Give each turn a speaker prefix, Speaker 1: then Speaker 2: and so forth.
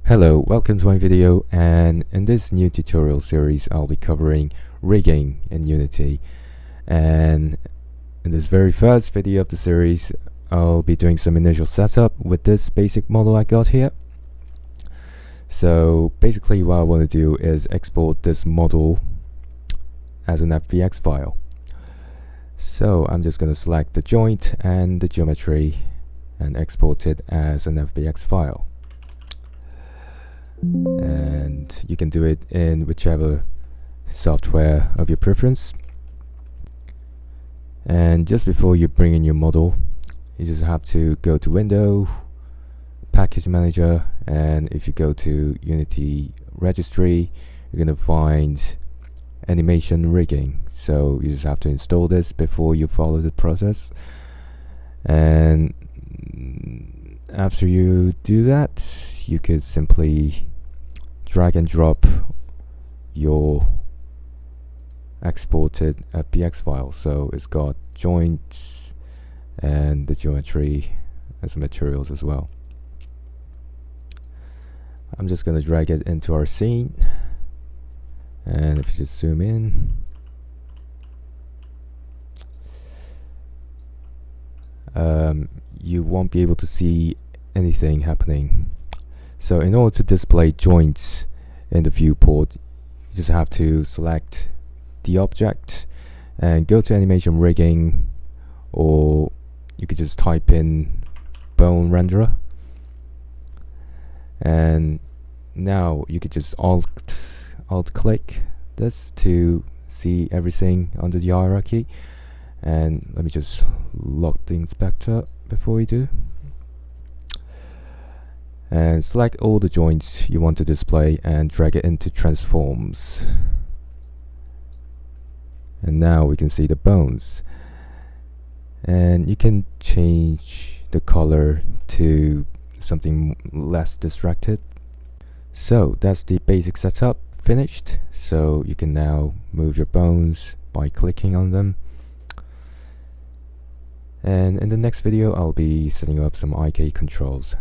Speaker 1: Hello, welcome to my video, and in this new tutorial series I'll be covering rigging in Unity. And in this very first video of the series I'll be doing some initial setup with this basic model I got here. So basically what I want to do is export this model as an FBX file. So I'm just going to select the joint and the geometry and export it as an FBX file. And you can do it in whichever software of your preference. And just before you bring in your model, you just have to go to Window, Package Manager, and if you go to Unity Registry, you're going to find Animation Rigging. So you just have to install this before you follow the process. And after you do that, you could simply drag and drop your exported FBX file. So it's got joints and the geometry and some materials as well. I'm just going to drag it into our scene, and if you just zoom in, you won't be able to see anything happening. So in order to display joints in the viewport, you just have to select the object and go to Animation Rigging, or you could just type in Bone Renderer. And now you could just alt click this to see everything under the hierarchy. And let me just lock the inspector before we do. And select all the joints you want to display and drag it into transforms. And now we can see the bones. And you can change the color to something less distracted. So that's the basic setup finished. So you can now move your bones by clicking on them. And in the next video I'll be setting up some IK controls.